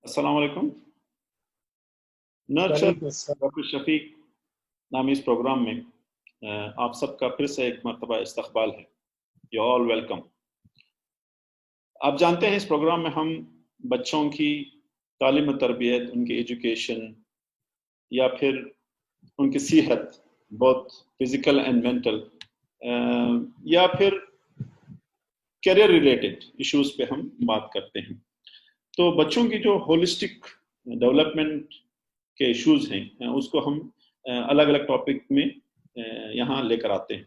अस्सलाम वालेकुम। नर्चर वालेकुम अस्सलाम। डॉक्टर शफीक नामी इस प्रोग्राम में आप सबका फिर से एक मरतबा इस्तकबाल है। You all welcome. आप जानते हैं इस प्रोग्राम में हम बच्चों की तालीम और तरबियत, उनकी एजुकेशन या फिर उनकी सेहत, बहुत फिजिकल एंड मेंटल, या फिर करियर रिलेटेड इश्यूज पे हम बात करते हैं। तो बच्चों की जो होलिस्टिक डेवलपमेंट के इश्यूज हैं उसको हम अलग अलग टॉपिक में यहाँ लेकर आते हैं।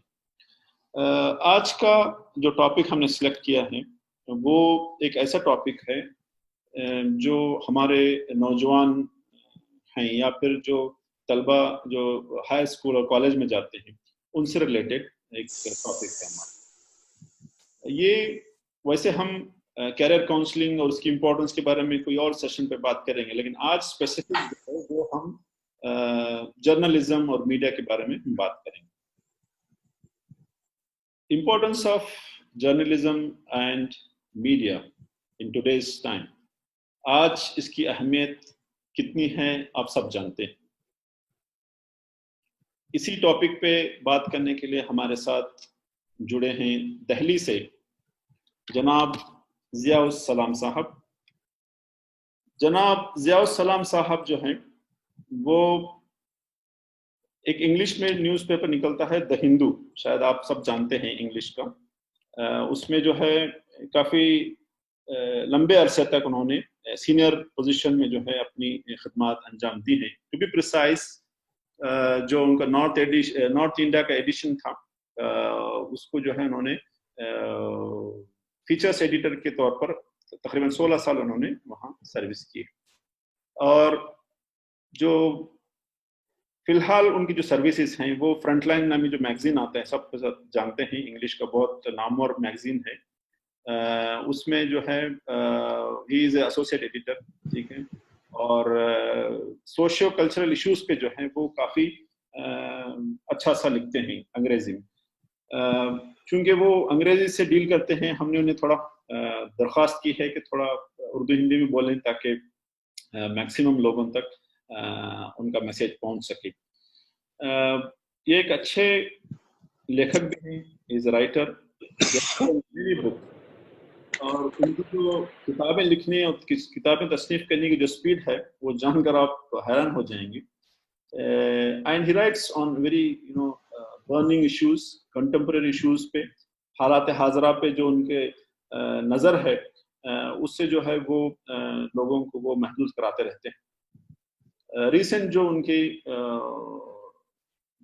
आज का जो टॉपिक हमने सिलेक्ट किया है वो एक ऐसा टॉपिक है जो हमारे नौजवान हैं या फिर जो तलबा जो हाई स्कूल और कॉलेज में जाते हैं उनसे रिलेटेड एक टॉपिक है हमारा ये। वैसे हम कैरियर काउंसलिंग और उसकी इम्पोर्टेंस के बारे में कोई और सेशन पे बात करेंगे, लेकिन आज स्पेसिफिक जो है वो हम जर्नलिज्म और मीडिया के बारे में बात करेंगे। Importance of journalism and media in today's time, आज इसकी अहमियत कितनी है आप सब जानते हैं। इसी टॉपिक पे बात करने के लिए हमारे साथ जुड़े हैं दिल्ली से जनाब ज़ियाउस सलाम साहब। जनाब ज़ियाउस सलाम साहब जो हैं वो एक इंग्लिश में न्यूज़पेपर निकलता है द हिंदू, शायद आप सब जानते हैं इंग्लिश का। उसमें जो है काफ़ी लंबे अरसे तक उन्होंने सीनियर पोजीशन में जो है अपनी खिदमत अंजाम दी हैं। टू बी प्रिसाइज, जो उनका नॉर्थ इंडिया का एडिशन था उसको जो है उन्होंने फीचर्स एडिटर के तौर पर तकरीबन 16 साल उन्होंने वहाँ सर्विस की। और जो फिलहाल उनकी जो सर्विसेज हैं वो फ्रंटलाइन नामी जो मैगजीन आता है, सब जानते हैं, इंग्लिश का बहुत नामवर मैगजीन है। उसमें जो है ही इज एसोसिएट एडिटर, ठीक है। और सोशियो कल्चरल इश्यूज पे जो है वो काफ़ी अच्छा सा लिखते हैं अंग्रेजी में। चूंकि वो अंग्रेजी से डील करते हैं, हमने उन्हें थोड़ा दरख्वास्त की है कि थोड़ा उर्दू हिंदी में बोलें ताकि मैक्सिमम लोगों तक उनका मैसेज पहुंच सके। ये एक अच्छे लेखक भी हैं, इज राइटर बुक, और उनकी जो किताबें लिखने और किताबें तसनीफ करने की जो स्पीड है वो जानकर आप हैरान हो जाएंगे। And he rights on very burning issues, contemporary issues पे, हालात हाजरा पे जो उनके नज़र है उससे जो है वो लोगों को वो महसूस कराते रहते हैं। रिसेंट जो उनकी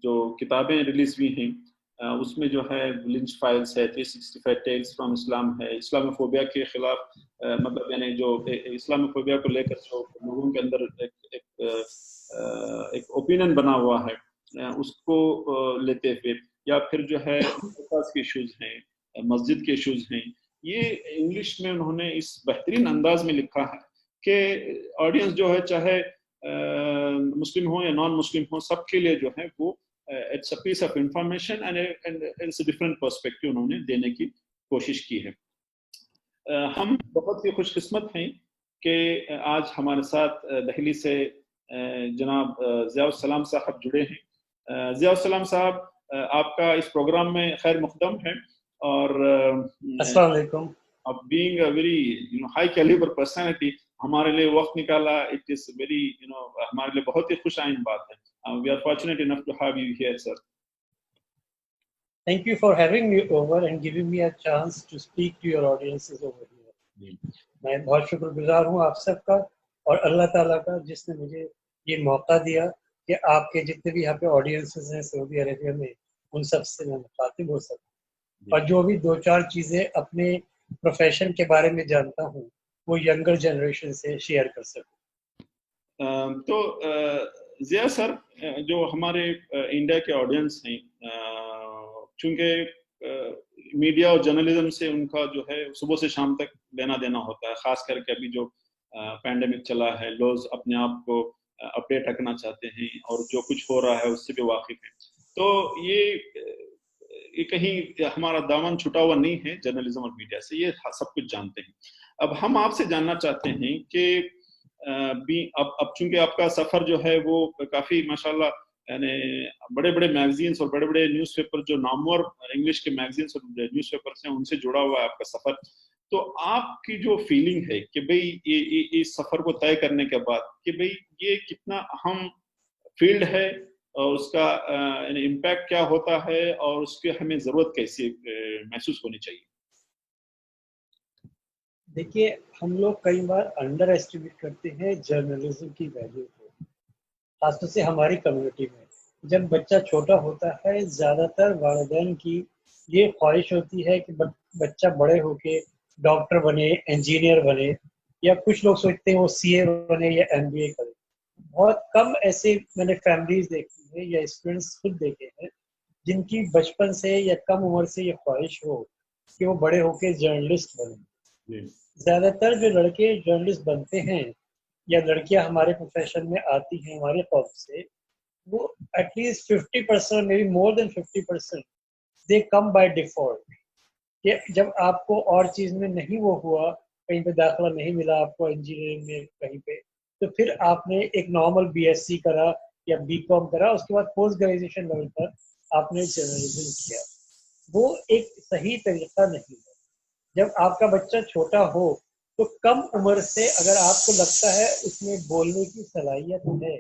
जो किताबें रिलीज हुई हैं उसमें जो है लिंच फाइल्स है, 365 टेल्स फ्रॉम इस्लाम है, इस्लामोफोबिया के खिलाफ, मतलब यानी जो इस्लामोफोबिया को लेकर जो लोगों के अंदर एक ओपिनियन बना हुआ है उसको लेते हुए, या फिर जो है के इश्यूज हैं, मस्जिद के इश्यूज हैं, ये इंग्लिश में उन्होंने इस बेहतरीन अंदाज में लिखा है कि ऑडियंस जो है चाहे मुस्लिम हो या नॉन मुस्लिम हो, सबके लिए जो है वो it's a piece of information and it's different perspective उन्होंने देने की कोशिश की है। हम बहुत ही खुशकिस्मत हैं कि आज हमारे साथ दिल्ली से जनाब ज़ियाउस सलाम साहब जुड़े हैं। ज़ियाउस सलाम साहब, आपका इस प्रोग्राम में खैर मुक़द्दम है। और अस्सलाम वालेकुम। अब being a very high calibre personality, हमारे लिए वक्त निकाला, इट इज वेरी हमारे लिए बहुत ही खुश आइन बात है। We are fortunate enough to have you here sir. Thank you for having me over and giving me a chance to speak to your audiences over here. मैं बहुत शुक्रगुजार हूँ आप सबका और अल्लाह ताला का जिसने मुझे ये मौका दिया कि आपके जितने भी यहाँ पे ऑडियंसेस हैं सऊदी अरेबिया में, उन सब से मैं मुखातिब हो सकूँ और जो भी दो चार चीज़ें अपने प्रोफेशन के बारे में जानता हूँ वो यंगर जनरेशन से शेयर कर सकूँ। तो ज़िया सर, जो हमारे इंडिया के ऑडियंस हैं, चूंकि मीडिया और जर्नलिज्म से उनका जो है सुबह से शाम तक लेना देना होता है, खास करके अभी जो पैंडेमिक चला है, लोग अपने आप को अपडेट रखना चाहते हैं और जो कुछ हो रहा है उससे भी वाकिफ हैं। तो ये कहीं हमारा दामन छुटा हुआ नहीं है जर्नलिज्म और मीडिया से, ये सब कुछ जानते हैं। अब हम आपसे जानना चाहते हैं कि अब चूंकि आपका सफर जो है वो काफी माशाल्लाह यानी बड़े बड़े मैगजीन्स और बड़े बड़े न्यूज़पेपर जो नामवर इंग्लिश के मैगजीन्स और न्यूज़पेपर्स हैं उनसे जुड़ा हुआ है आपका सफर। तो आपकी जो फीलिंग है कि भाई ये इस सफर को तय करने के बाद कि भाई ये कितना अहम फील्ड है और उसका इम्पैक्ट क्या होता है और उसकी हमें जरूरत कैसी महसूस होनी चाहिए? देखिए, हम लोग कई बार अंडर एस्टिमेट करते हैं जर्नलिज्म की वैल्यू को, खासतौर से हमारी कम्युनिटी में। जब बच्चा छोटा होता है, ज़्यादातर वालिदैन की ये ख्वाहिश होती है कि बच्चा बड़े होके डॉक्टर बने, इंजीनियर बने, या कुछ लोग सोचते हैं वो सीए बने या एमबीए करे। बहुत कम ऐसे मैंने फैमिलीज देखी है या स्टूडेंट्स खुद देखे हैं जिनकी बचपन से या कम उम्र से ये ख्वाहिश हो कि वो बड़े होके जर्नलिस्ट बने। ज़्यादातर जो लड़के जर्नलिस्ट बनते हैं या लड़कियां हमारे प्रोफेशन में आती हैं हमारे कॉम से, वो at least 50%, may be more than 50%, they come by default. कि जब आपको और चीज़ में नहीं वो हुआ, कहीं पे दाखिला नहीं मिला आपको इंजीनियरिंग में कहीं पे, तो फिर आपने एक नॉर्मल बीएससी करा या बीकॉम करा, उसके बाद पोस्ट ग्रेजुएशन लेवल पर आपने जर्नलिज्म किया। वो एक सही तरीका नहीं है। जब आपका बच्चा छोटा हो तो कम उम्र से अगर आपको लगता है उसमें बोलने की सलाहियत है,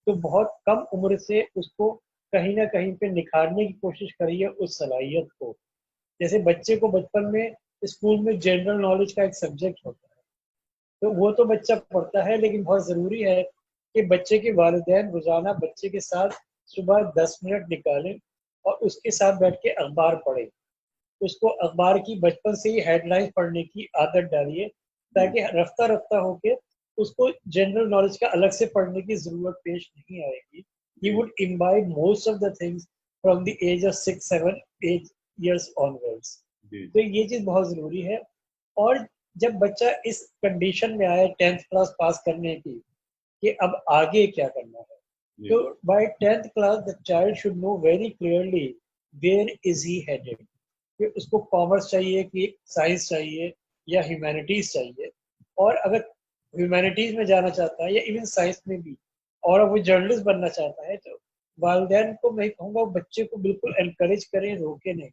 तो बहुत कम उम्र से उसको कहीं ना कहीं पे निखारने की कोशिश करिए उस सलाहियत को। जैसे बच्चे को बचपन में स्कूल में जनरल नॉलेज का एक सब्जेक्ट होता है, तो वो तो बच्चा पढ़ता है, लेकिन बहुत ज़रूरी है कि बच्चे के वालिदैन रोज़ाना बच्चे के साथ सुबह 10 मिनट निकालें और उसके साथ बैठ के अखबार पढ़ें। उसको अखबार की बचपन से ही हेडलाइंस पढ़ने की आदत डालिए, ताकि रफ्ता रफ्ता होके उसको जनरल नॉलेज का अलग से पढ़ने की ज़रूरत पेश नहीं आएगी। He would imbibe most of the things from the age of 6-7 years onwards. तो ये चीज़ बहुत ज़रूरी है। और जब बच्चा इस कंडीशन में आए 10th क्लास पास करने की कि अब आगे क्या करना है, तो by 10th class the child should know very clearly where is he headed, कि उसको कॉमर्स चाहिए कि साइंस चाहिए या ह्यूमैनिटीज चाहिए। और अगर ह्यूमैनिटीज में जाना चाहता है या इवन साइंस में भी, और वो जर्नलिस्ट बनना चाहता है, तो वालिदैन को मैं कहूँगा बच्चे को बिल्कुल एनकरेज करें, रोके नहीं।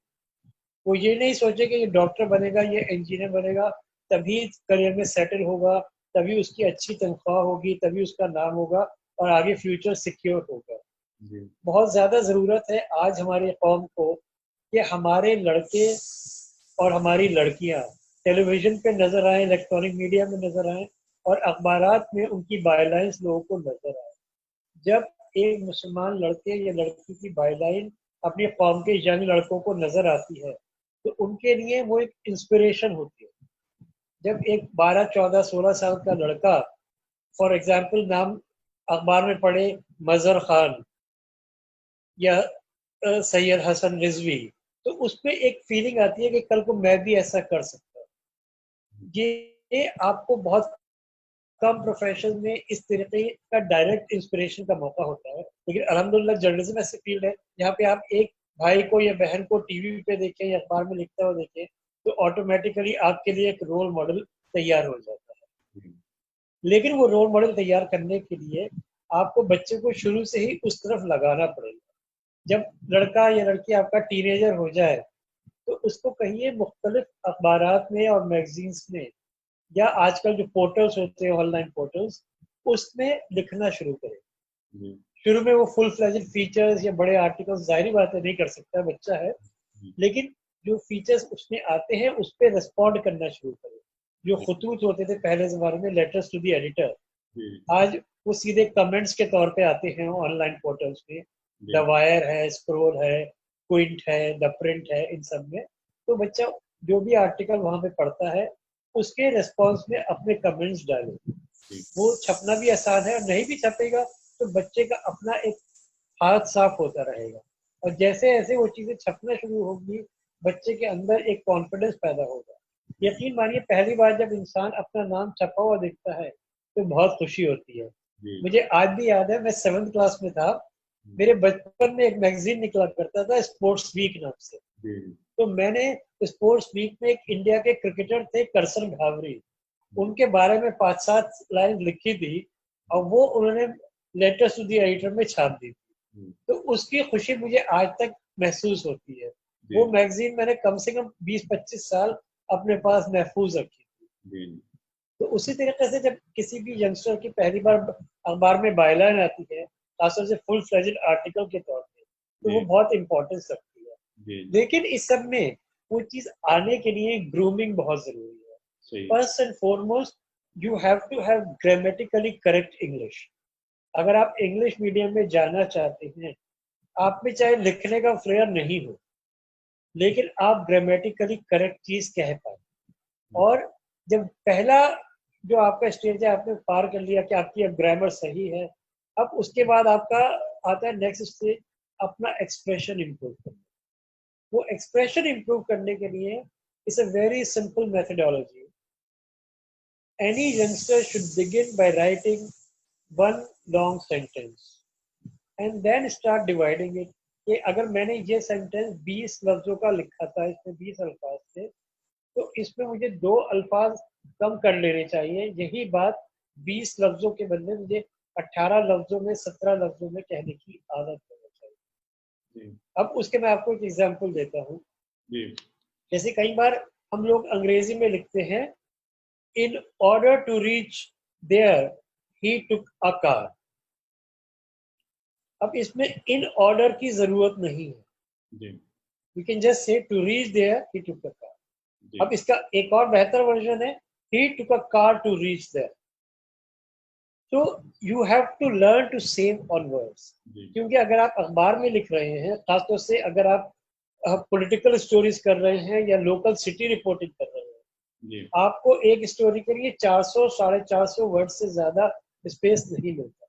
वो ये नहीं सोचे कि ये डॉक्टर बनेगा, ये इंजीनियर बनेगा, तभी करियर में सेटल होगा, तभी उसकी अच्छी तनख्वाह होगी, तभी उसका नाम होगा और आगे फ्यूचर सिक्योर होगा। बहुत ज़्यादा ज़रूरत है आज हमारे कौम को कि हमारे लड़के और हमारी लड़कियां टेलीविज़न पे नज़र आए, इलेक्ट्रॉनिक मीडिया में नज़र आए और अखबारात में उनकी बायलाइंस लोगों को नज़र आए। जब एक मुसलमान लड़के या लड़की की बायलाइन अपनी कौम के यंग लड़कों को नज़र आती है, तो उनके लिए वो एक इंस्पिरेशन होती है। जब एक 12, 14, 16 साल का लड़का फॉर एग्जाम्पल नाम अखबार में पढ़े मजहर खान या सैयद हसन रिजवी, तो उसमें एक फीलिंग आती है कि कल को मैं भी ऐसा कर सकता हूँ। ये आपको बहुत कम प्रोफेशन में इस तरीके का डायरेक्ट इंस्पिरेशन का मौका होता है, लेकिन अल्हम्दुलिल्लाह जर्नलिज्म ऐसी फील्ड है जहाँ पे आप एक भाई को या बहन को टीवी पे देखें या अखबार में लिखता हुआ देखें, तो ऑटोमेटिकली आपके लिए एक रोल मॉडल तैयार हो जाता है। लेकिन वो रोल मॉडल तैयार करने के लिए आपको बच्चे को शुरू से ही उस तरफ लगाना पड़ेगा। जब लड़का या लड़की आपका टीनेजर हो जाए, तो उसको कहिए मुख्तलिफ अखबारात में और मैगजीन्स में या आजकल जो पोर्टल्स होते हैं, ऑनलाइन पोर्टल्स, उसमें लिखना शुरू करें। शुरू में वो फुल फ्लेजेड फीचर्स या बड़े आर्टिकल्स जाहिर बात है नहीं कर सकता, बच्चा है, लेकिन जो फीचर्स उसमें आते हैं उस पर रिस्पॉन्ड करना शुरू करें। जो खुतूत होते थे पहले ज़माने में, लेटर्स टू द एडिटर, आज वो सीधे कमेंट्स के तौर पे आते हैं ऑनलाइन पोर्टल्स में। द वायर है, स्क्रोल है, क्विंट है, द प्रिंट है, इन सब में। तो बच्चा जो भी आर्टिकल वहाँ पे पढ़ता है उसके रिस्पॉन्स में अपने कमेंट्स डाले। वो छपना भी आसान है, और नहीं भी छपेगा तो बच्चे का अपना एक हाथ साफ होता रहेगा। और जैसे जैसे वो चीज़ें छपना शुरू होगी, बच्चे के अंदर एक कॉन्फिडेंस पैदा होगा। यकीन मानिए, पहली बार जब इंसान अपना नाम छपा हुआ देखता है तो बहुत खुशी होती है। मुझे आज भी याद है, मैं 7th क्लास में था, मेरे बचपन में एक मैगजीन निकला करता था स्पोर्ट्स वीक नाम से। तो मैंने स्पोर्ट्स वीक में एक इंडिया के क्रिकेटर थे करसन घावरी, उनके बारे में 5-7 लाइन लिखी थी और वो उन्होंने लेटर्स टू द एडिटर में छाप दी थी। तो उसकी खुशी मुझे आज तक महसूस होती है। वो मैगजीन मैंने कम से कम 20-25 साल अपने पास महफूज रखी थी। तो उसी तरीके से जब किसी भी यंगस्टर की पहली बार अखबार में बायलाइन आती है, खासतौर से फुल फ्लेज्ड आर्टिकल के तौर पे, तो वो बहुत इंपॉर्टेंस रखती है। लेकिन इस सब में वो चीज आने के लिए ग्रूमिंग बहुत जरूरी है। First and foremost you have to have grammatically correct English. अगर आप इंग्लिश मीडियम में जाना चाहते हैं, आप में चाहे लिखने का फ्लेयर नहीं हो, लेकिन आप ग्रामेटिकली करेक्ट चीज कह पाए। और जब पहला जो आपका स्टेज है आपने पार कर लिया कि आपकी अब ग्रामर सही है, अब उसके बाद आपका आता है नेक्स्ट स्टेज, अपना एक्सप्रेशन इंप्रूव करना। वो एक्सप्रेशन इंप्रूव करने के लिए it's a very simple methodology. Any youngster should begin by writing one long sentence and then start dividing it. कि अगर मैंने ये सेंटेंस 20 लफ्जों का लिखा था, इसमें 20 अल्फाज थे, तो इसमें मुझे 2 अल्फाज कम कर लेने चाहिए। यही बात 20 लफ्जों के बदले मुझे 18 लफ्जों में, 17 लफ्जों में कहने की आदत होनी चाहिए। अब उसके मैं आपको एक एग्जांपल देता हूँ। जैसे कई बार हम लोग अंग्रेजी में लिखते हैं, in order to reach there he took a car. अब इसमें इन ऑर्डर की जरूरत नहीं है। We can just say to reach there he took a car. अब इसका एक और बेहतर वर्जन है, he took a car to reach there. So you have to learn to save on words. क्योंकि अगर आप अखबार में लिख रहे हैं, खासतौर से अगर आप पॉलिटिकल स्टोरीज कर रहे हैं या लोकल सिटी रिपोर्टिंग कर रहे हैं, आपको एक स्टोरी के लिए 400-450 वर्ड से ज्यादा स्पेस नहीं मिलता।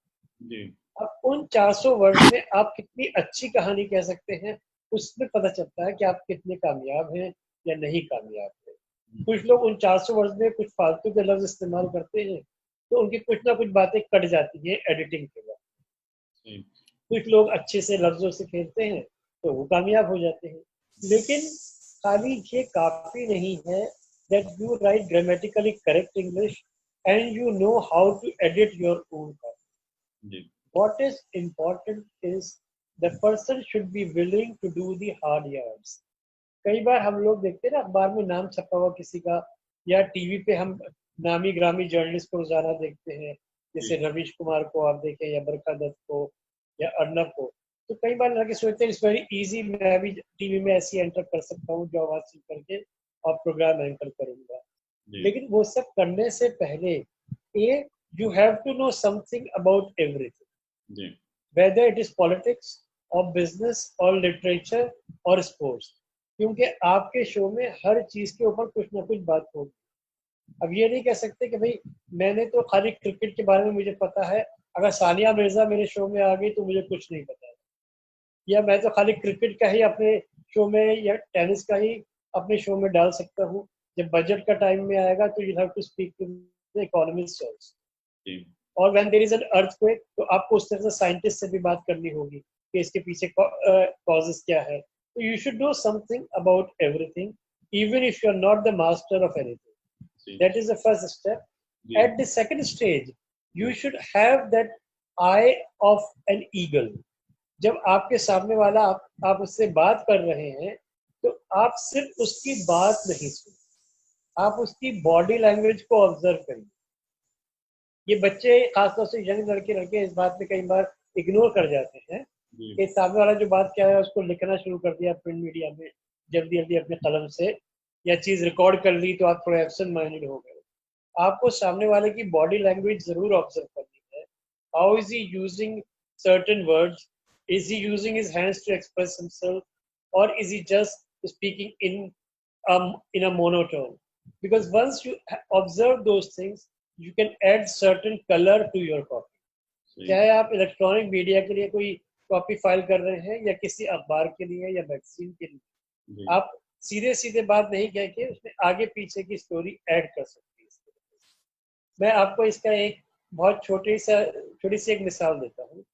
अब उन 400 वर्ड में आप कितनी अच्छी कहानी कह सकते हैं, उसमें पता चलता है कि आप कितने कामयाब हैं या नहीं कामयाब है। कुछ लोग उन 400 वर्ड में कुछ फालतू के लफ्ज इस्तेमाल करते हैं, तो उनकी कुछ ना कुछ बातें कट जाती हैं एडिटिंग के बाद। कुछ लोग अच्छे से लफ्जों से खेलते हैं, तो वो कामयाब हो जाते हैं। लेकिन खाली ये काफी नहीं है that you write grammatically correct English and you know how to edit your own copy. What is important is the person should be willing to do the hard yards. कई बार हम लोग देखते हैं ना अखबार में नाम छपा हुआ किसी का, या टीवी पे हम नामी ग्रामी जर्नलिस्ट को रोजाना देखते हैं, जैसे रवीश कुमार को आप देखें या बरखा दत्त को या अर्नब को, तो कई बार लगे सोचते हैं इट्स वेरी इजी, मैं भी टीवी में ऐसी एंटर कर सकता हूँ जॉब हासिल करके और प्रोग्राम एंकर करूंगा। लेकिन वो सब करने से पहले you have to know something about everything, whether it is politics और बिजनेस और लिटरेचर और स्पोर्ट्स, क्योंकि आपके शो में हर चीज के ऊपर कुछ ना कुछ बात होगी। अब ये नहीं कह सकते कि भाई मैंने तो खाली क्रिकेट के बारे में मुझे पता है, अगर सानिया मिर्जा मेरे शो में आ गई तो मुझे कुछ नहीं पता है, या मैं तो खाली क्रिकेट का ही अपने शो में या टेनिस का ही अपने शो में डाल सकता हूँ। जब बजट का टाइम में आएगा तो you have to speak to the economist also, और when there is an earthquake तो आपको उस तरह से साइंटिस्ट से भी बात करनी होगी कि इसके पीछे कॉजेस क्या है। So you should know something about everything, even if you are not the master of anything. That is the first step. At the second stage, you should have that eye of an eagle. जब आपके सामने वाला आप उससे बात कर रहे हैं, तो आप सिर्फ उसकी बात नहीं सुनिए, आप उसकी बॉडी लैंग्वेज को ऑब्जर्व करिए। ये बच्चे खासतौर से यंग लड़के इस बात में कई बार इग्नोर कर जाते हैं कि सामने वाला जो बात क्या है उसको लिखना शुरू कर दिया प्रिंट मीडिया में जल्दी जल्दी अपने कलम से, या चीज रिकॉर्ड कर ली तो आप थोड़ा एब्सेंट माइंडेड हो गए। आपको सामने वाले की बॉडी लैंग्वेज जरूर ऑब्जर्व करनी है। How is he using certain words, is he using his hands to express himself, और is he just speaking in a monotone, because once you observe those things you can add certain colour to your copy. चाहे आप electronic media के लिए कोई copy file कर रहे हैं या किसी अखबार के लिए या मैगजीन के लिए, आप सीधे सीधे बात नहीं कह के उसमें आगे पीछे की स्टोरी ऐड कर सकते हैं। मैं आपको इसका एक बहुत छोटी सी एक मिसाल देता हूँ।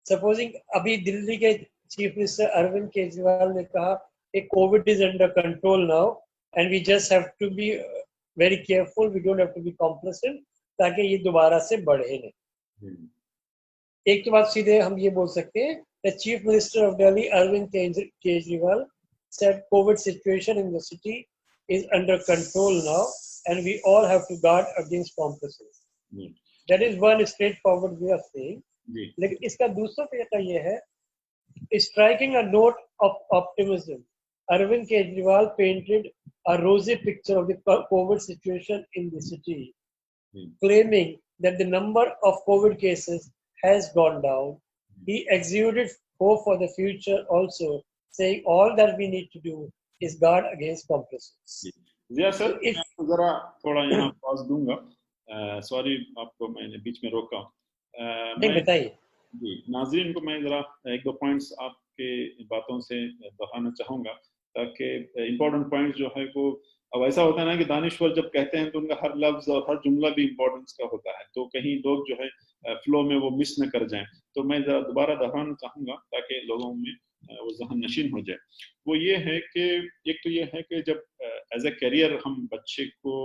सपोजिंग अभी दिल्ली के चीफ मिनिस्टर अरविंद केजरीवाल ने कहा कि covid is under control now and we just have to be very careful, we don't have to be complacent, ताकि ये दोबारा से बढ़े नहीं। एक तो बात सीधे हम ये बोल सकते हैं, the Chief Minister of Delhi, Arvind Kejriwal, said COVID situation in the city is under control now, and we all have to guard against complacency. That is one straightforward way of saying. लेकिन इसका दूसरा तरीका ये है, striking a note of optimism. Arvind Kejriwal painted a rosy picture of the COVID situation in the city, claiming that the number of COVID cases has gone down. He exuded hope for the future also, saying all that we need to do is guard against complacency. Jiya sir, मैं जरा थोड़ा यहाँ pause दूंगा, sorry आपको मैंने बीच में रोका। नहीं बताइए जी, नाज़रीन को मैं जरा एक दो पॉइंट्स आपके बातों से दोहराना चाहूँगा, ताकि इम्पोर्टेंट पॉइंट्स जो है वो, अब ऐसा होता है ना कि दानिश्वर जब कहते हैं तो उनका हर लफ्ज और हर जुमला भी इम्पोर्टेंस का होता है, तो कहीं लोग जो है फ्लो में वो मिस न कर जाएं। तो मैं जरा दोबारा दोहराना चाहूँगा ताकि लोगों में वो जहन नशीन हो जाए। वो ये है कि एक तो ये है कि जब एज ए करियर हम बच्चे को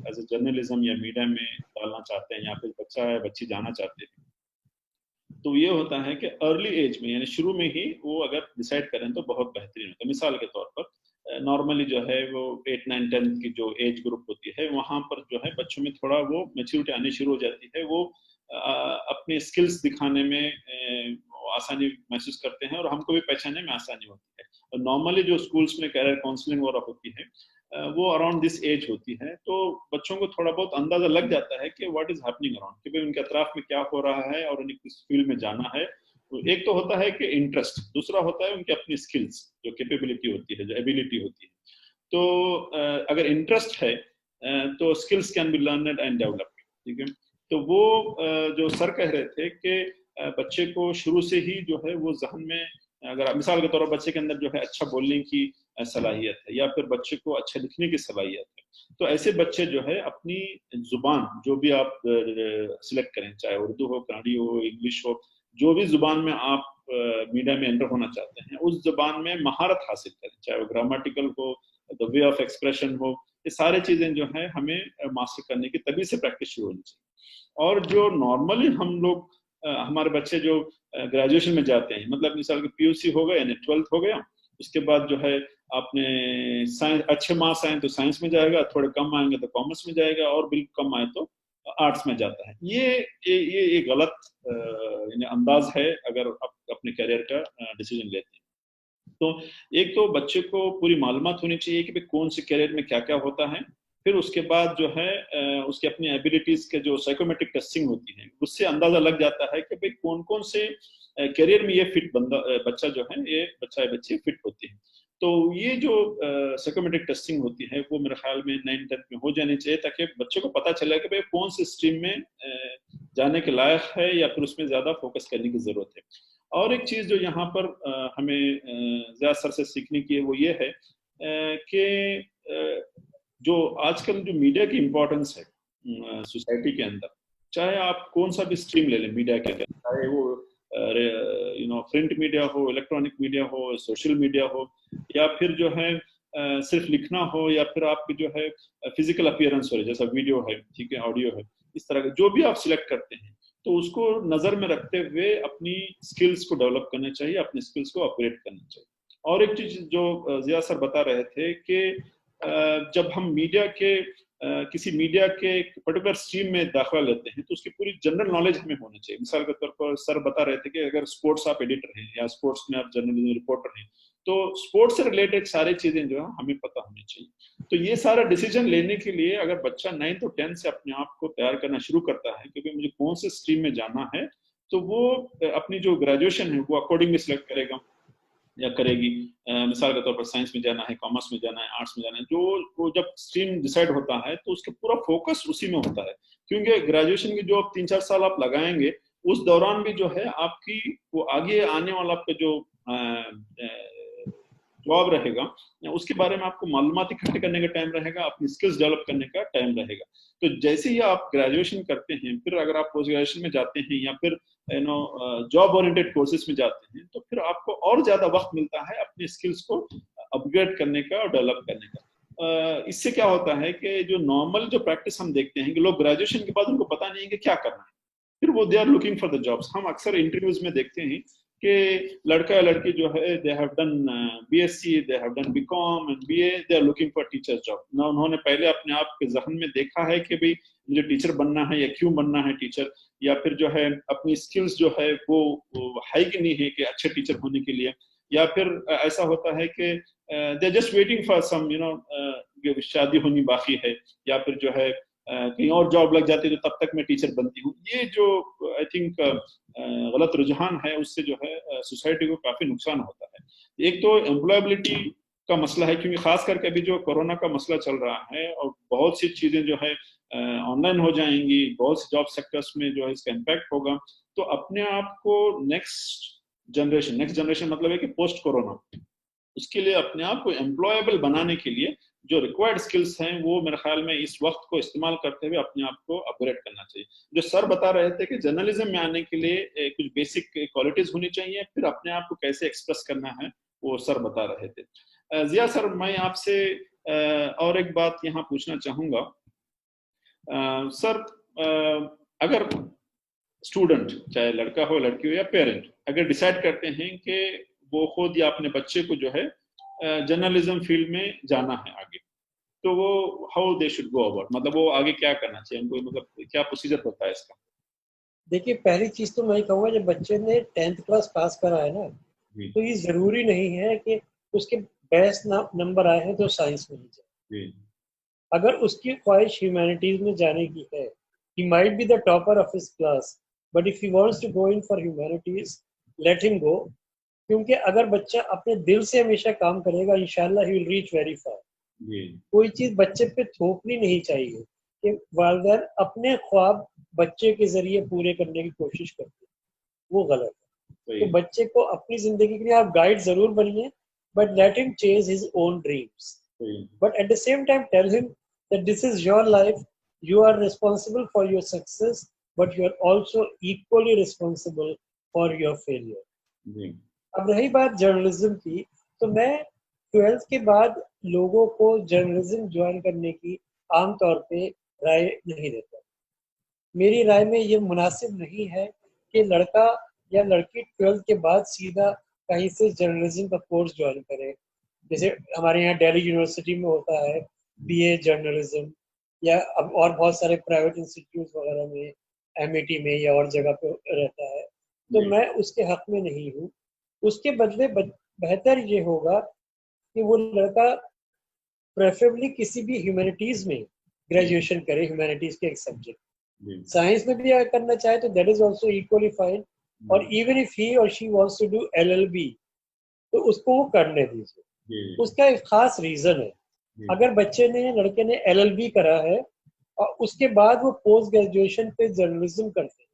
एज ए जर्नलिज्म या मीडिया में डालना चाहते हैं, या फिर बच्चा या बच्ची जाना चाहते हैं, तो ये होता है कि अर्ली एज में, यानी शुरू में ही वो अगर डिसाइड करें तो बहुत बेहतरीन होता है। मिसाल के तौर पर नॉर्मली जो है वो 8, 9, 10 की जो एज ग्रुप होती है, वहाँ पर जो है बच्चों में थोड़ा वो मैच्योरिटी आनी शुरू हो जाती है, वो अपने स्किल्स दिखाने में आसानी महसूस करते हैं और हमको भी पहचानने में आसानी होती है। और नॉर्मली जो स्कूल्स में कैरियर काउंसलिंग वगैरह होती है वो अराउंड दिस एज होती है, तो बच्चों को थोड़ा बहुत अंदाजा लग जाता है कि व्हाट इज हैपनिंग अराउंड, कि भाई उनके अतराफ में क्या हो रहा है और उन्हें किस फील्ड में जाना है। एक तो होता है कि इंटरेस्ट, दूसरा होता है उनकी अपनी स्किल्स, जो कैपेबिलिटी होती है, जो एबिलिटी होती है। तो अगर इंटरेस्ट है तो skills can be learned and developed, ठीक है। तो वो जो सर कह रहे थे कि बच्चे को शुरू से ही जो है वो जहन में, अगर मिसाल के तौर पर बच्चे के अंदर जो है अच्छा बोलने की सलाहियत है, या फिर बच्चे को अच्छा लिखने की सलाहियत है, तो ऐसे बच्चे जो है अपनी जुबान जो भी आप सिलेक्ट करें, चाहे उर्दू हो, कन्नड़ी हो, इंग्लिश हो, जो भी जुबान में आप मीडिया में एंटर होना चाहते हैं, उस जुबान में महारत हासिल करें, चाहे वो ग्रामेटिकल हो, द वे ऑफ एक्सप्रेशन हो, ये सारी चीजें जो है हमें मास्टर करने की तभी से प्रैक्टिस शुरू होनी चाहिए। और जो नॉर्मली हम लोग हमारे बच्चे जो ग्रेजुएशन में जाते हैं, मतलब मिसाल के पीयूसी हो गया यानी 12th हो गया, उसके बाद जो है आपने साइंस अच्छे मार्क्स आए तो साइंस में जाएगा, थोड़े कम आएंगे तो कॉमर्स में जाएगा, और बिल्कुल कम आए तो आर्ट्स में जाता है। ये गलत अंदाज है अगर आप अपने करियर का डिसीजन लेते हैं। तो एक तो बच्चे को पूरी मालूमात होनी चाहिए कि भाई कौन से करियर में क्या क्या होता है, फिर उसके बाद जो है उसकी अपनी एबिलिटीज के जो साइकोमेट्रिक टेस्टिंग होती है, उससे अंदाजा लग जाता है कि भाई कौन कौन से करियर में ये फिट बच्चा जो है, ये बच्चा या बच्ची फिट होती है। तो ये जो साइकोमेट्रिक टेस्टिंग होती है वो मेरे ख्याल में 9th 10th में हो जानी चाहिए, ताकि बच्चे को पता चले कि भाई कौन से स्ट्रीम में जाने के लायक है या फिर उसमें ज्यादा फोकस करने की जरूरत है। और एक चीज जो यहाँ पर हमें ज्यादा सर से सीखने की है वो ये है कि जो आजकल जो मीडिया की इम्पोर्टेंस है सोसाइटी के अंदर, चाहे आप कौन सा भी स्ट्रीम ले लें मीडिया के अंदर, चाहे वो प्रिंट मीडिया हो, इलेक्ट्रॉनिक मीडिया हो, सोशल मीडिया हो, या फिर जो है सिर्फ लिखना हो, या फिर आपकी जो है फिजिकल अपीयरेंस हो, जैसा वीडियो है, ठीक है, ऑडियो है, इस तरह के जो भी आप सिलेक्ट करते हैं, तो उसको नजर में रखते हुए अपनी स्किल्स को डेवलप करना चाहिए, अपनी स्किल्स को अपग्रेड करना चाहिए। और एक चीज जो जिया सर बता रहे थे कि जब हम मीडिया के किसी मीडिया के पर्टिकुलर स्ट्रीम में दाखिला लेते हैं तो उसकी पूरी जनरल नॉलेज हमें होनी चाहिए। मिसाल के तौर पर सर बता रहे थे कि अगर स्पोर्ट्स आप एडिटर हैं या स्पोर्ट्स में आप जर्नलिज्म रिपोर्टर हैं, तो स्पोर्ट्स से रिलेटेड सारी चीजें जो है हमें पता होनी चाहिए। तो ये सारा डिसीजन लेने के लिए अगर बच्चा 9th और 10th से अपने आप को तैयार करना शुरू करता है क्योंकि मुझे कौन से स्ट्रीम में जाना है, तो वो अपनी जो ग्रेजुएशन है वो अकॉर्डिंगली सिलेक्ट करेगा या करेगी। मिसाल के तौर पर साइंस में जाना है, कॉमर्स में जाना है, आर्ट्स में जाना है, जो वो जब स्ट्रीम डिसाइड होता है तो उसका पूरा फोकस उसी में होता है, क्योंकि ग्रेजुएशन की जो 3-4 साल आप लगाएंगे उस दौरान भी जो है आपकी वो आगे आने वाला आपका जो जॉब रहेगा उसके बारे में आपको मालूमात इकट्ठे करने का टाइम रहेगा, अपनी स्किल्स डेवलप करने का टाइम रहेगा। तो जैसे ही आप ग्रेजुएशन करते हैं, फिर अगर आप पोस्ट ग्रेजुएशन में जाते हैं या फिर जॉब ओरिएंटेड कोर्सेज में जाते हैं, तो फिर आपको और ज्यादा वक्त मिलता है अपनी स्किल्स को अपग्रेड करने का और डेवलप करने का। इससे क्या होता है कि जो नॉर्मल जो प्रैक्टिस हम देखते हैं कि लोग ग्रेजुएशन के बाद उनको पता नहीं है कि क्या करना है, फिर वो they are looking for the jobs. हम अक्सर इंटरव्यूज में देखते हैं कि लड़का या लड़की जो है they have done BSc, they have done BCom and BA, they are looking for teachers job ना। उन्होंने पहले अपने आप के जहन में देखा है कि भाई मुझे टीचर बनना है या क्यों बनना है टीचर, या फिर जो है अपनी स्किल्स जो है वो है कि नहीं है कि अच्छे टीचर होने के लिए, या फिर ऐसा होता है कि they just waiting for some शादी होनी बाकी है, या फिर जो है कहीं और जॉब लग जाती है तो तब तक मैं टीचर बनती हूँ। ये जो आई थिंक गलत रुझान है उससे जो है सोसाइटी को काफी नुकसान होता है। एक तो एम्प्लॉयबिलिटी का मसला है, क्योंकि खास करके अभी जो कोरोना का मसला चल रहा है और बहुत सी चीजें जो है ऑनलाइन हो जाएंगी, बहुत से जॉब सेक्टर्स में जो है इसका इम्पैक्ट होगा। तो अपने आप को नेक्स्ट जनरेशन मतलब है कि पोस्ट कोरोना, उसके लिए अपने आप को एम्प्लॉयबल बनाने के लिए जो रिक्वायर्ड स्किल्स हैं वो मेरे ख्याल में इस वक्त को इस्तेमाल करते हुए अपने आप को अपग्रेड करना चाहिए। जो सर बता रहे थे कि जर्नलिज्म में आने के लिए कुछ बेसिक क्वालिटीज होनी चाहिए, फिर अपने आप को कैसे एक्सप्रेस करना है वो सर बता रहे थे। जिया सर, मैं आपसे और एक बात यहाँ पूछना चाहूंगा। सर, अगर स्टूडेंट चाहे लड़का हो लड़की हो या पेरेंट अगर डिसाइड करते हैं कि वो खुद या अपने बच्चे को जो है जर्नलिज्म फील्ड में जाना है आगे, तो वो how they should go about, मतलब वो आगे क्या करना चाहिए उनको, मतलब क्या प्रोसीजर होता है इसका? देखिए, पहली चीज तो मैं कहूँगा जब बच्चे ने 10th क्लास पास करा है ना, तो ये जरूरी नहीं है कि उसके बेस्ट नंबर आए हैं तो साइंस में ही जाए। अगर उसकी ख्वाहिश ह्यूमैनिटीज में जाने की है, he might be the topper of his class, but if he wants to go in for humanities, let him go। क्योंकि अगर बच्चा अपने दिल से हमेशा काम करेगा, इंशाल्लाह he will reach very far। कोई चीज बच्चे पे थोपनी नहीं चाहिए कि वालिदैन अपने ख्वाब बच्चे के जरिए पूरे करने की कोशिश करते हैं, वो गलत है। तो बच्चे को अपनी जिंदगी के लिए आप गाइड जरूर बनिए, but let him chase his own dreams, but at the same time tell him that this is your life, you are responsible for your success, but you are also equally responsible for your failure। अब रही बात journalism की, तो मैं 12th के बाद लोगों को जर्नलिज्म ज्वाइन करने की आमतौर पे राय नहीं देता। मेरी राय में ये मुनासिब नहीं है कि लड़का या लड़की 12th के बाद सीधा कहीं से जर्नलिज्म का कोर्स ज्वाइन करे। जैसे हमारे यहाँ दिल्ली यूनिवर्सिटी में होता है बीए जर्नलिज्म, या अब और बहुत सारे प्राइवेट इंस्टीट्यूट वगैरह में, एमआईटी में या और जगह पे रहता है, तो मैं उसके हक में नहीं हूँ। उसके बदले बेहतर ये होगा कि वो लड़का प्रेफरेबली किसी भी ह्यूमैनिटीज में ग्रेजुएशन करे, ह्यूमैनिटीज के एक सब्जेक्ट। साइंस में भी अगर करना चाहे तो that is also equally fine, और इवन इफ ही और she wants to do LLB तो उसको वो करने दीजिए। उसका एक खास रीजन है। अगर बच्चे ने, लड़के ने एलएलबी करा है और उसके बाद वो पोस्ट ग्रेजुएशन पे जर्नलिज्म करते हैं,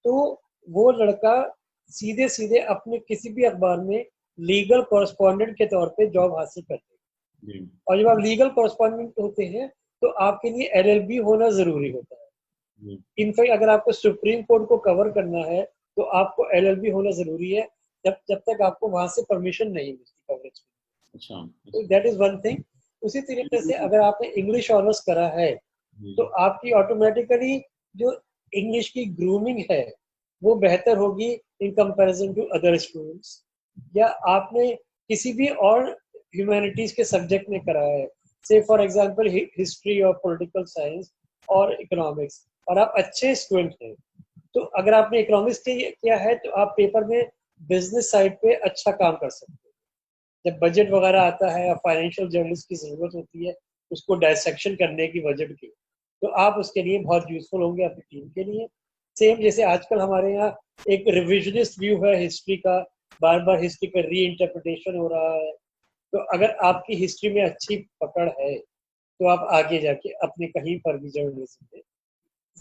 तो वो लड़का सीधे सीधे अपने किसी भी अखबार में लीगल कॉरेस्पॉन्डेंट के तौर पे जॉब हासिल करते हैं। और जब आप लीगल कॉरेस्पॉन्डेंट होते हैं तो आपके लिए एलएलबी होना जरूरी होता है। इनफैक्ट अगर आपको सुप्रीम कोर्ट को कवर करना है तो आपको एलएलबी होना जरूरी है, जब तक आपको वहां से परमिशन नहीं मिलती कवरेज की। तो दैट इज वन थिंग। उसी तरीके से अगर आपने इंग्लिश ऑनर्स करा है तो आपकी ऑटोमेटिकली जो इंग्लिश की ग्रूमिंग है वो बेहतर होगी in comparison to other students. या आपने किसी भी और ह्यूमैनिटीज के सब्जेक्ट में करा है, से फॉर एग्जांपल हिस्ट्री और पॉलिटिकल साइंस और इकोनॉमिक्स, और आप अच्छे स्टूडेंट हैं, तो अगर आपने इकोनॉमिक्स किया है तो आप पेपर में बिजनेस साइड पे अच्छा काम कर सकते हैं। जब बजट वगैरह आता है या फाइनेंशियल जर्नलिस्ट की जरूरत होती है उसको डायसेक्शन करने की बजट की, तो आप उसके लिए बहुत यूजफुल होंगे अपनी टीम के लिए। सेम जैसे आजकल हमारे यहाँ एक रिविजनिस्ट व्यू है हिस्ट्री का, बार बार हिस्ट्री का री इंटरप्रिटेशन हो रहा है, तो अगर आपकी हिस्ट्री में अच्छी पकड़ है तो आप आगे जाके अपने कहीं पर भी जर्नलिज्म में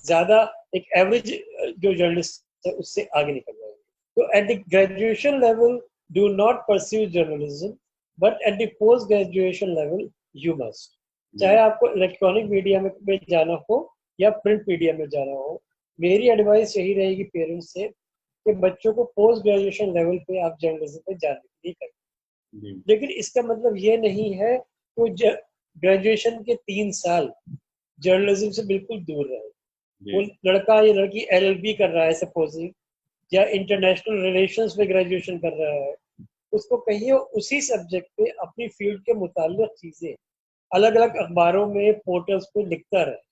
ज्यादा एक एवरेज जो जर्नलिस्ट है उससे आगे निकल जाएंगे। तो at the graduation level do not pursue journalism, but at the post graduation level you must। चाहे आपको इलेक्ट्रॉनिक मीडिया में जाना हो या प्रिंट मीडिया में जाना हो, मेरी एडवाइस यही रहेगी पेरेंट्स से कि बच्चों को पोस्ट ग्रेजुएशन लेवल पे आप जर्नलिज्म पे जाने के लिए करें। लेकिन इसका मतलब ये नहीं है वो ग्रेजुएशन के 3 साल जर्नलिज्म से बिल्कुल दूर रहे। वो लड़का या लड़की LLB कर रहा है सपोजिंग, या इंटरनेशनल रिलेशंस में ग्रेजुएशन कर रहा है, उसको कहिए उसी सब्जेक्ट पे अपनी फील्ड के मुताल्लिक चीजें अलग अलग अखबारों में, पोर्टल्स पे लिखता रहे।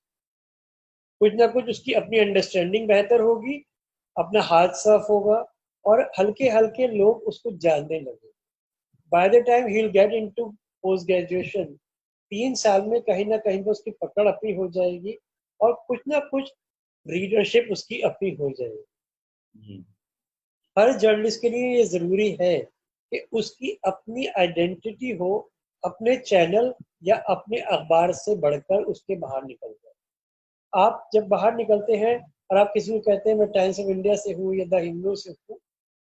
कुछ ना कुछ उसकी अपनी अंडरस्टैंडिंग बेहतर होगी, अपना हाथ साफ होगा, और हल्के हल्के लोग उसको जानने लगे। By the time he will get into post graduation, 3 साल में कहीं ना कहीं पर उसकी पकड़ अपनी हो जाएगी, और कुछ ना कुछ रीडरशिप उसकी अपनी हो जाएगी। हर जर्नलिस्ट के लिए ये जरूरी है कि उसकी अपनी आइडेंटिटी हो, अपने चैनल या अपने अखबार से बढ़कर उसके बाहर निकल जाए। आप जब बाहर निकलते हैं और आप किसी को कहते हैं मैं टाइम्स ऑफ इंडिया से हूँ या द हिंदू से हूँ,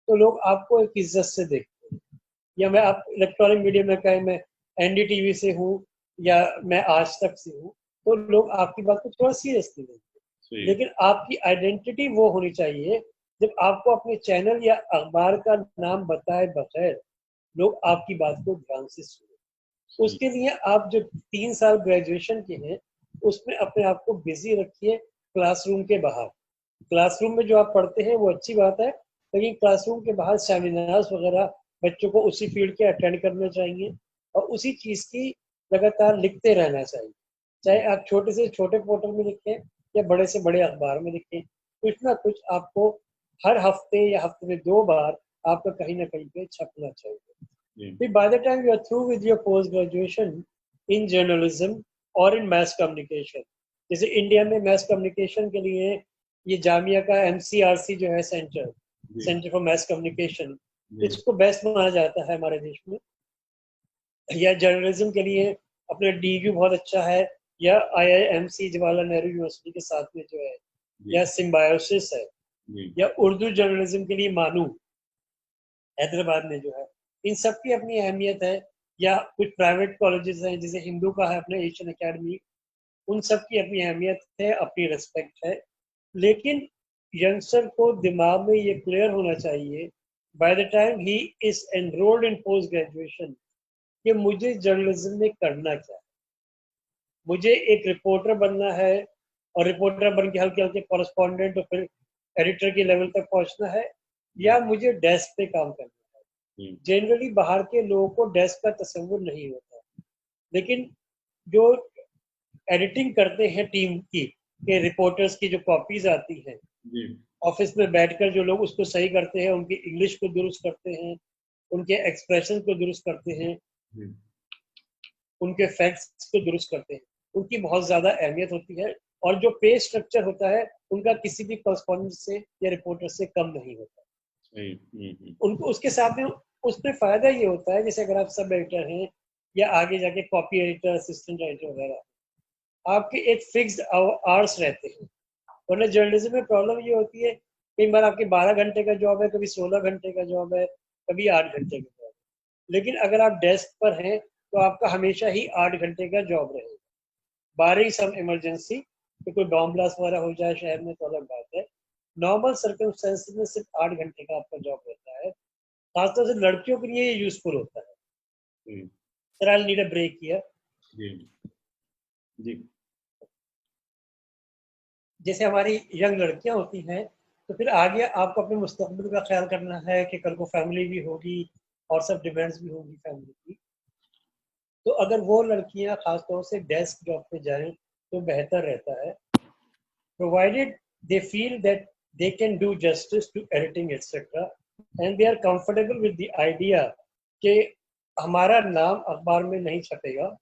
तो लोग आपको एक इज्जत से देखते हैं। या मैं आप इलेक्ट्रॉनिक मीडिया में कहें मैं NDTV से हूँ या मैं आज तक से हूँ, तो लोग आपकी बात को थोड़ा सीरियसली लेंगे। लेकिन आपकी आइडेंटिटी वो होनी चाहिए, जब आपको अपने चैनल या अखबार का नाम बताए बगैर लोग आपकी बात को ध्यान से सुने। उसके लिए आप जो 3 साल ग्रेजुएशन के हैं, उसमें अपने आप को बिजी रखिए क्लासरूम के बाहर। क्लासरूम में जो आप पढ़ते हैं वो अच्छी बात है, लेकिन क्लासरूम के बाहर सेमिनार्स वगैरह बच्चों को उसी फील्ड के अटेंड करने चाहिए, और उसी चीज की लगातार लिखते रहना चाहिए। चाहे आप छोटे से छोटे पोर्टल में लिखें या बड़े से बड़े अखबार में लिखें, कुछ ना कुछ आपको हर हफ्ते या हफ्ते में 2 बार आपका कहीं ना कहीं पे छपना चाहिए। By the time you are through with your post graduation in journalism or in mass communication, जैसे इंडिया में मैस कम्युनिकेशन के लिए ये जामिया का MCRC जो है सेंटर फॉर मैस कम्युनिकेशन, इसको बेस्ट माना जाता है हमारे देश में। या जर्नलिज्म के लिए अपने DU बहुत अच्छा है, या IIMC जवाहरलाल नेहरू यूनिवर्सिटी के साथ में जो है, या सिम्बायोसिस है, या उर्दू जर्नलिज्म के लिए मानू हैदराबाद में जो है। इन सब की अपनी अहमियत है। या कुछ प्राइवेट कॉलेजेस हैं, जैसे हिंदू का है अपने एशियन अकेडमी, उन सब की अपनी अहमियत है, अपनी रिस्पेक्ट है। लेकिन यंगस्टर को दिमाग में ये क्लियर होना चाहिए by the time he is enrolled in post graduation कि मुझे जर्नलिज्म में करना क्या है। मुझे एक रिपोर्टर बनना है, और रिपोर्टर बन के हल्के हल्के कॉरेस्पॉन्डेंट और फिर एडिटर के लेवल तक पहुंचना है, या मुझे डेस्क पे काम करना है। जनरली बाहर के लोगों को डेस्क का तस्वुर नहीं होता, लेकिन जो एडिटिंग करते हैं टीम की के रिपोर्टर्स की जो कॉपीज आती हैं, ऑफिस में बैठकर जो लोग उसको सही करते हैं, उनकी इंग्लिश को दुरुस्त करते हैं, उनके एक्सप्रेशन को दुरुस्त करते हैं, उनके फैक्ट्स को दुरुस्त करते हैं, उनकी बहुत ज्यादा अहमियत होती है। और जो पेज स्ट्रक्चर होता है उनका किसी भी कॉरेस्पॉन्डेंट से या रिपोर्टर से कम नहीं होता। उनको उसके साथ में उसमें फायदा ये होता है, जैसे अगर आप सब एडिटर हैं या आगे जाके कॉपी एडिटर, असिस्टेंट एडिटर वगैरह, आपके एक फिक्स्ड आवर्स रहते हैं। वरना जर्नलिज्म में प्रॉब्लम ये होती है, कई बार आपके 12 घंटे का जॉब है, कभी 16 घंटे का जॉब है, कभी 8 घंटे का जॉब है। लेकिन अगर आप डेस्क पर हैं तो आपका हमेशा ही 8 घंटे का जॉब रहेगा। बारिंग सम इमरजेंसी, तो कोई बॉम्ब ब्लास्ट वगैरह हो जाए शहर में तो अलग बात है। नॉर्मल सर्कमस्टेंसेस में सिर्फ 8 घंटे का आपका जॉब रहता है। खासतौर से लड़कियों के लिए ये यूजफुल होता है। Sir I need a break here. जी। जैसे हमारी यंग लड़कियां होती हैं, तो फिर आगे आपको अपने मुस्तकबिल का ख्याल करना है कि कल को फैमिली भी होगी और सब डिमांड्स भी होंगी फैमिली की। तो अगर वो लड़कियां खासतौर से डेस्क जॉब पे जाएं तो बेहतर रहता है, provided they feel that they can do justice to editing etcetera and they are comfortable with the idea कि हमारा नाम अखबार में नहीं छपेगा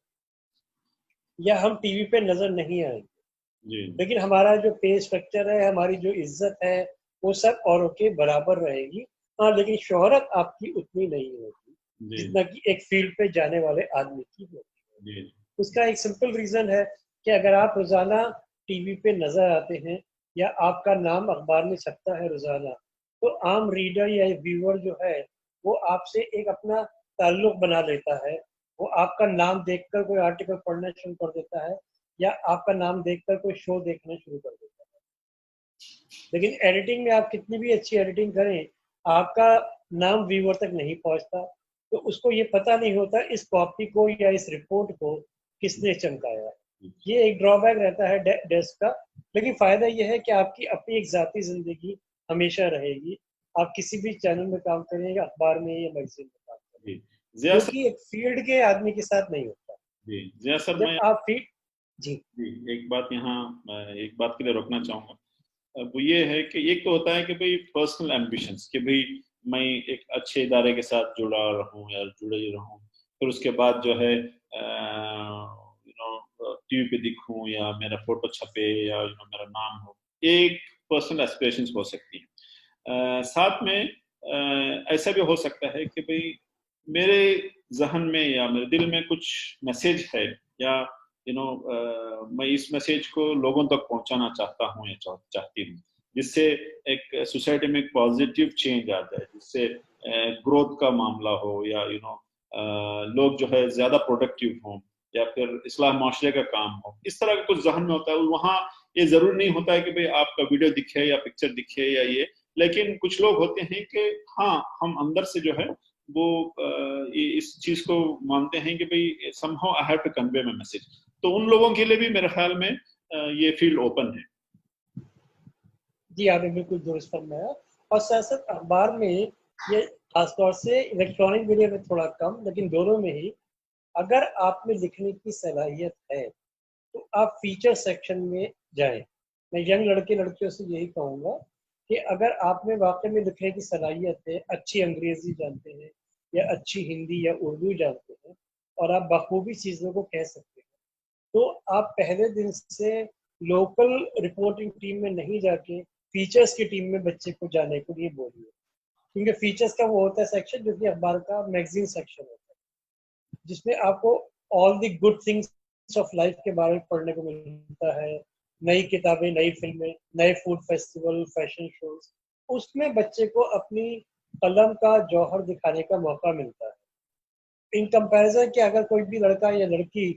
या हम टीवी पे नजर नहीं आएंगे, लेकिन हमारा जो पे स्ट्रक्चर है, हमारी जो इज्जत है, वो सब औरों के बराबर रहेगी। हाँ, लेकिन शोहरत आपकी उतनी नहीं होगी जितना कि एक फील्ड पे जाने वाले आदमी की होती है। उसका एक सिंपल रीजन है कि अगर आप रोजाना टीवी पे नजर आते हैं या आपका नाम अखबार में छपता है रोजाना, तो आम रीडर या व्यूअर जो है वो आपसे एक अपना ताल्लुक बना लेता है। वो आपका नाम देखकर कोई आर्टिकल पढ़ना शुरू कर देता है, या आपका नाम देखकर कोई शो देखना शुरू कर देता है। लेकिन एडिटिंग में आप कितनी भी अच्छी एडिटिंग करें, आपका नाम व्यूअर तक नहीं पहुंचता। तो उसको ये पता नहीं होता इस कॉपी को या इस रिपोर्ट को किसने चमकाया। ये एक ड्रॉबैक रहता है डेस्क का, लेकिन फायदा ये है कि आपकी अपनी एक जाती जिंदगी हमेशा रहेगी। आप किसी भी चैनल में काम करें या अखबार में या मैगजीन में काम करें, जिया जो कि एक फील्ड के आदमी के साथ नहीं होता। जी जिया सर, जब मैं आप फील्ड जी एक बात यहाँ, मैं एक बात के लिए रोकना चाहूंगा। वो ये है कि एक तो होता है कि भाई पर्सनल एम्बिशंस, कि भाई मैं एक अच्छे इदारे के साथ जुड़ा रहूं या जुड़े रहूं, फिर उसके बाद जो है यू नो टीवी पे दिखूं या मेरा फोटो छपे या मेरा नाम हो। एक पर्सनल एस्पिरेशंस हो सकती हैं। साथ में ऐसा भी हो सकता है कि भाई मेरे जहन में या मेरे दिल में कुछ मैसेज है, या मैं इस मैसेज को लोगों तक पहुंचाना चाहता हूँ या चाहती हूँ, जिससे एक सोसाइटी में एक पॉजिटिव चेंज आ जाए, जिससे ग्रोथ का मामला हो, या लोग जो है ज्यादा प्रोडक्टिव हों, या फिर इस्लाह माशरे का काम हो। इस तरह का कुछ जहन में होता है। वहाँ ये जरूरी नहीं होता है कि भाई आपका वीडियो दिखे या पिक्चर दिखे या ये, लेकिन कुछ लोग होते हैं कि हाँ, हम अंदर से जो है वो इस चीज को मानते हैं कि भाई somehow I have to convey my message। तो उन लोगों के लिए भी मेरे ख्याल में ये फील्ड ओपन है। जी, आपने बिल्कुल दुरुस्त फरमाया। और साथ साथ अखबार में ये खासतौर से इलेक्ट्रॉनिक मीडिया में थोड़ा कम, लेकिन दोनों में ही अगर आप में लिखने की सलाहियत है तो आप फीचर सेक्शन में जाएं। मैं यंग लड़के लड़कियों से यही कहूँगा कि अगर आप में वाकई में लिखने की सलाहियत है, अच्छी अंग्रेजी जानते हैं या अच्छी हिंदी या उर्दू जानते हैं और आप बखूबी चीज़ों को कह सकते हैं, तो आप पहले दिन से लोकल रिपोर्टिंग टीम में नहीं जाके फीचर्स की टीम में बच्चे को जाने के लिए बोलिए। क्योंकि फीचर्स का वो होता है सेक्शन जो कि अखबार का मैगजीन सेक्शन होता है, जिसमें आपको all the good things of life के बारे में पढ़ने को मिलता है। नई किताबें, नई फिल्में, नए फूड फेस्टिवल, फैशन शोज, उसमें बच्चे को अपनी कलम का जौहर दिखाने का मौका मिलता है। इन कंपैरिजन कि अगर कोई भी लड़का या लड़की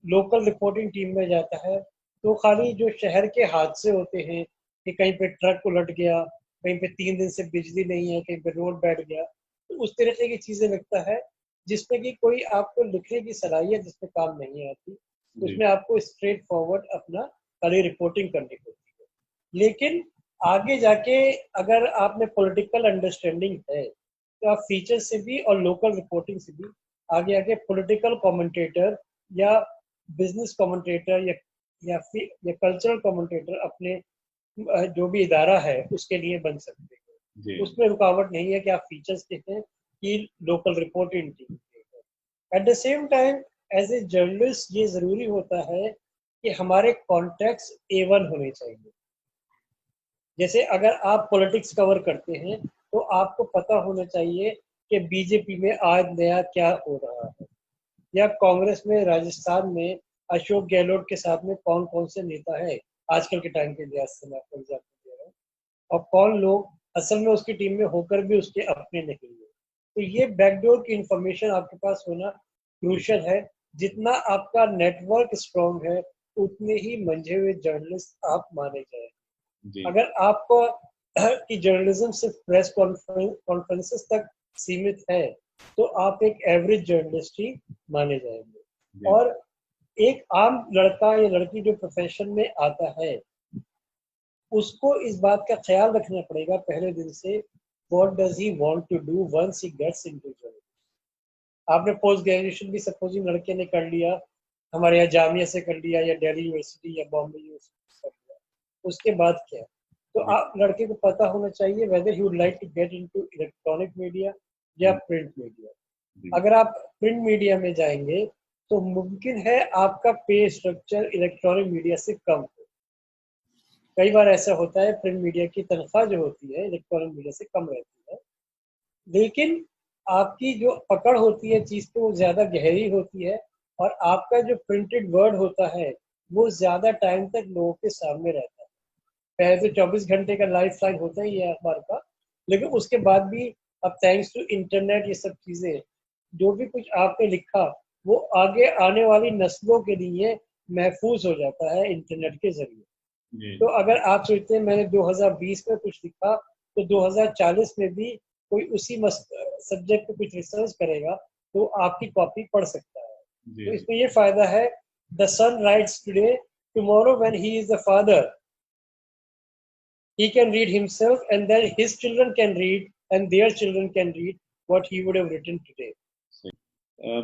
लोकल रिपोर्टिंग टीम में जाता है तो खाली जो शहर के हादसे होते हैं कि कहीं पे ट्रक उलट गया, कहीं पे 3 दिन से बिजली नहीं है, कहीं पे रोड बैठ गया, तो उस तरीके की चीजें लिखता है जिसमें कि कोई आपको लिखने की सलाहियत जिसमें काम नहीं आती। उसमें आपको स्ट्रेट फॉरवर्ड अपना खाली रिपोर्टिंग करनी होती है। लेकिन आगे जाके अगर आप में पॉलिटिकल अंडरस्टैंडिंग है तो आप फीचर से भी और लोकल रिपोर्टिंग से भी आगे आगे पॉलिटिकल कमेंटेटर या बिजनेस कमेंटेटर या कल्चरल कमेंटेटर अपने जो भी इदारा है उसके लिए बन सकते हैं। उसमें रुकावट नहीं है कि आप फीचर्स के हैं कि लोकल रिपोर्टिंग टीम के हैं। At the same time as a journalist ये ज़रूरी होता है कि हमारे कॉन्टेक्ट्स A1 होने चाहिए। जैसे अगर आप पॉलिटिक्स कवर करते हैं तो आपको पता होना चाहिए कि बीजेपी में आज नया क्या हो रहा है, या कांग्रेस में राजस्थान में अशोक गहलोत के साथ में कौन कौन से नेता है आजकल के टाइम के लिहाज से, मैं आपको एग्जाम्पल दे रहा हूँ, और कौन लोग असल में उसकी टीम में होकर भी उसके अपने नहीं है। तो ये बैकडोर की इंफॉर्मेशन आपके पास होना क्रूशल है। जितना आपका नेटवर्क स्ट्रॉन्ग है उतने ही मंझे हुए जर्नलिस्ट आप माने जाए। अगर आपको कि जर्नलिज्म सिर्फ प्रेस कॉन्फ्रेंसेस तक सीमित है तो आप एक एवरेज जर्नलिस्ट ही माने जाएंगे। और एक आम लड़का या लड़की जो प्रोफेशन में आता है उसको इस बात का ख्याल रखना पड़ेगा पहले दिन से, what does he want to do once he gets into journalism. आपने पोस्ट ग्रेजुएशन भी सपोजिंग लड़के ने कर लिया, हमारे यहाँ जामिया से कर लिया या दिल्ली यूनिवर्सिटी या बॉम्बे यूनिवर्सिटी से कर लिया, उसके बाद क्या? तो आप लड़के को पता होना चाहिए whether he would like to get into electronic media या प्रिंट मीडिया। अगर आप प्रिंट मीडिया में जाएंगे तो मुमकिन है आपका पे स्ट्रक्चर इलेक्ट्रॉनिक मीडिया से कम हो। कई बार ऐसा होता है प्रिंट मीडिया की तनख्वाह जो होती है इलेक्ट्रॉनिक मीडिया से कम रहती है, लेकिन आपकी जो पकड़ होती है चीज पे वो ज्यादा गहरी होती है और आपका जो प्रिंटेड वर्ड होता है वो ज्यादा टाइम तक लोगों के सामने रहता है। पहले तो 24 घंटे का लाइफ लाइन होता ही है अखबार का, लेकिन उसके बाद भी अब थैंक्स टू इंटरनेट ये सब चीजें जो भी कुछ आपने लिखा वो आगे आने वाली नस्लों के लिए महफूज हो जाता है इंटरनेट के जरिए। तो अगर आप सोचते हैं मैंने 2020 में कुछ लिखा तो 2040 में भी कोई उसी सब्जेक्ट पे कुछ रिसर्च करेगा तो आपकी कॉपी पढ़ सकता है। जी तो इसमें ये फायदा है, the son writes today, tomorrow when he is the father he can read himself, and then his children can read and their children can read what he would have written today.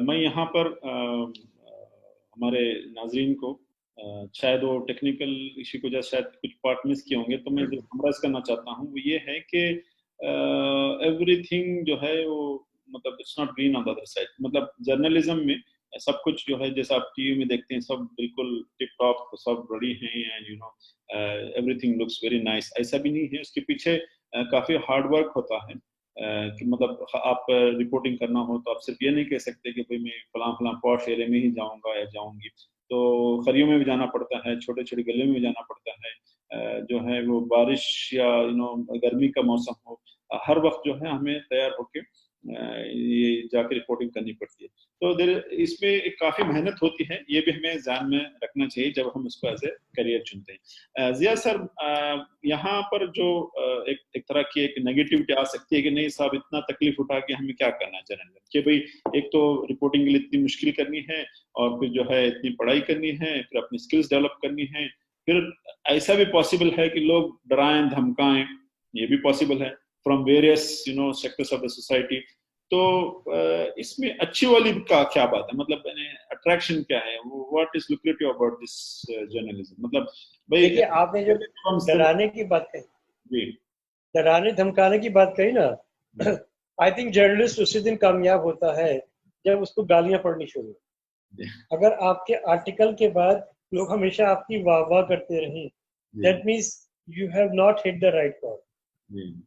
मैं यहाँ पर हमारे नाजरीन को शायद वो technical issue को जैसे शायद कुछ पार्ट मिस किए होंगे, तो मैं जो समराइज करना चाहता हूँ वो ये है कि एवरीथिंग जो है वो मतलब it's not green on the other side. मतलब जर्नलिज्म में सब कुछ जो है जैसा आप टीवी में देखते हैं सब बिल्कुल टिप टॉप सब रेडी हैं and you know everything looks very nice, ऐसा भी नहीं है। उसके पीछे काफी हार्ड वर्क होता है। कि मतलब आप रिपोर्टिंग करना हो तो आप सिर्फ ये नहीं कह सकते कि भाई मैं फलां फलां पॉश एरिया में ही जाऊंगा या जाऊंगी, तो खरियों में भी जाना पड़ता है, छोटे छोटे गलियों में भी जाना पड़ता है। जो है वो बारिश या यू नो गर्मी का मौसम हो, हर वक्त जो है हमें तैयार होके ये जाके रिपोर्टिंग करनी पड़ती है। तो देर इसमें एक काफी मेहनत होती है, ये भी हमें ध्यान में रखना चाहिए जब हम इसको एज ए करियर चुनते हैं। जिया सर, यहाँ पर जो एक तरह की एक नेगेटिविटी आ सकती है कि नहीं साहब इतना तकलीफ उठा के हमें क्या करना चाहिए, कि भाई एक तो रिपोर्टिंग के लिए इतनी मुश्किल करनी है और फिर जो है इतनी पढ़ाई करनी है, फिर अपनी स्किल्स डेवलप करनी है, फिर ऐसा भी पॉसिबल है कि लोग डराएं धमकाएं, ये भी पॉसिबल है from various you know sectors of the society. तो इसमें अच्छी वाली का क्या बात है, मतलब अट्रैक्शन क्या है, what is lucrative about this journalism? मतलब भाई देखिए, आपने जो डराने की बात कही, जी डराने धमकाने की बात कही ना, आई थिंक जर्नलिस्ट उसी दिन कामयाब होता है जब उसको गालियां पड़नी शुरू हो। अगर आपके आर्टिकल के बाद लोग हमेशा आपकी वाह वाह करते रहे, that means you have not hit the right chord.